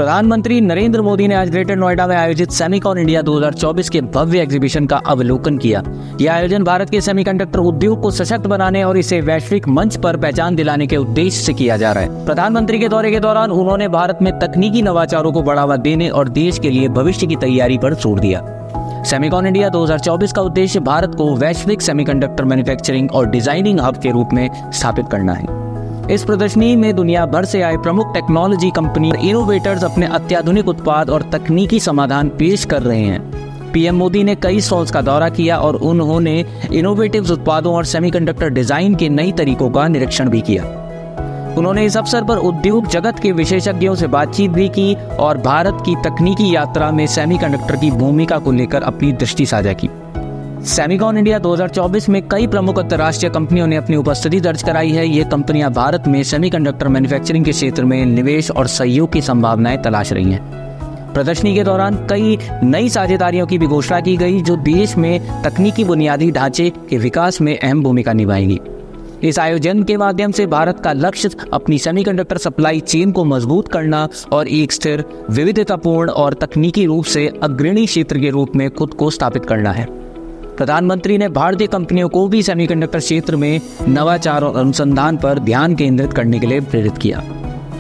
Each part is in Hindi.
प्रधानमंत्री नरेंद्र मोदी ने आज ग्रेटर नोएडा में आयोजित सेमिकॉन इंडिया 2024 के भव्य एग्जीबिशन का अवलोकन किया। यह आयोजन भारत के सेमीकंडक्टर उद्योग को सशक्त बनाने और इसे वैश्विक मंच पर पहचान दिलाने के उद्देश्य से किया जा रहा है। प्रधानमंत्री के दौरे के दौरान उन्होंने भारत में तकनीकी नवाचारों को बढ़ावा देने और देश के लिए भविष्य की तैयारी पर जोर दिया। सेमिकॉन इंडिया 2024 का उद्देश्य भारत को वैश्विक सेमीकंडक्टर मैन्युफैक्चरिंग और डिजाइनिंग हब के रूप में स्थापित करना है। इस प्रदर्शनी में दुनिया भर से आए प्रमुख टेक्नोलॉजी कंपनी और इनोवेटर्स अपने अत्याधुनिक उत्पाद और तकनीकी समाधान पेश कर रहे हैं। पीएम मोदी ने कई स्टॉल्स का दौरा किया और उन्होंने इनोवेटिव उत्पादों और सेमीकंडक्टर डिजाइन के नई तरीकों का निरीक्षण भी किया। उन्होंने इस अवसर पर उद्योग जगत के विशेषज्ञों से बातचीत भी की और भारत की तकनीकी यात्रा में सेमीकंडक्टर की भूमिका को लेकर अपनी दृष्टि साझा की। सेमिकॉन इंडिया 2024 में कई प्रमुख अंतर्राष्ट्रीय कंपनियों ने अपनी उपस्थिति दर्ज कराई है। ये कंपनियां भारत में सेमीकंडक्टर मैन्युफैक्चरिंग के क्षेत्र में निवेश और सहयोग की संभावनाएं तलाश रही हैं। प्रदर्शनी के दौरान कई नई साझेदारियों की भी घोषणा की गई जो देश में तकनीकी बुनियादी ढांचे के विकास में अहम भूमिका निभाएंगी। इस आयोजन के माध्यम से भारत का लक्ष्य अपनी सेमीकंडक्टर सप्लाई चेन को मजबूत करना और एक स्थिर, विविधतापूर्ण और तकनीकी रूप से अग्रणी क्षेत्र के रूप में खुद को स्थापित करना है। प्रधानमंत्री ने भारतीय कंपनियों को भी सेमीकंडक्टर क्षेत्र में नवाचार और अनुसंधान पर ध्यान केंद्रित करने के लिए प्रेरित किया।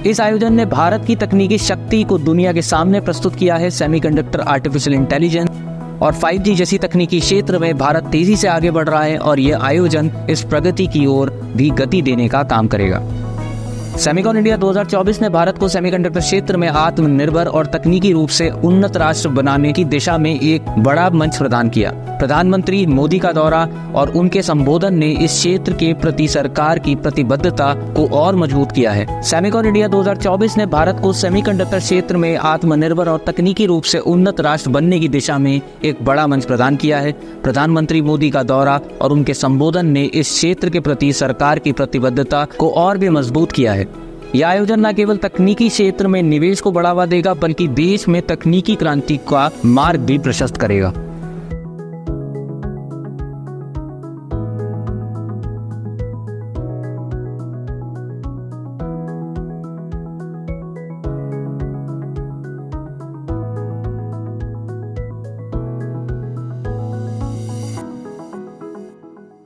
इस आयोजन ने भारत की तकनीकी शक्ति को दुनिया के सामने प्रस्तुत किया है। सेमीकंडक्टर, आर्टिफिशियल इंटेलिजेंस और 5G जैसी तकनीकी क्षेत्र में भारत तेजी से आगे बढ़ रहा है और यह आयोजन इस प्रगति की ओर भी गति देने का काम करेगा। सेमिकॉन इंडिया 2024 ने भारत को सेमीकंडक्टर क्षेत्र में आत्मनिर्भर और तकनीकी रूप से उन्नत राष्ट्र बनाने की दिशा में एक बड़ा मंच प्रदान किया। प्रधानमंत्री मोदी का दौरा और उनके संबोधन ने इस क्षेत्र के प्रति सरकार की प्रतिबद्धता को और मजबूत किया है। सेमिकॉन इंडिया 2024 ने भारत को सेमीकंडक्टर क्षेत्र में आत्मनिर्भर और तकनीकी रूप से उन्नत राष्ट्र बनने की दिशा में एक बड़ा मंच प्रदान किया है। प्रधानमंत्री मोदी का दौरा और उनके संबोधन ने इस क्षेत्र के प्रति सरकार की प्रतिबद्धता को और भी मजबूत किया है। यह आयोजन न केवल तकनीकी क्षेत्र में निवेश को बढ़ावा देगा बल्कि देश में तकनीकी क्रांति का मार्ग भी प्रशस्त करेगा।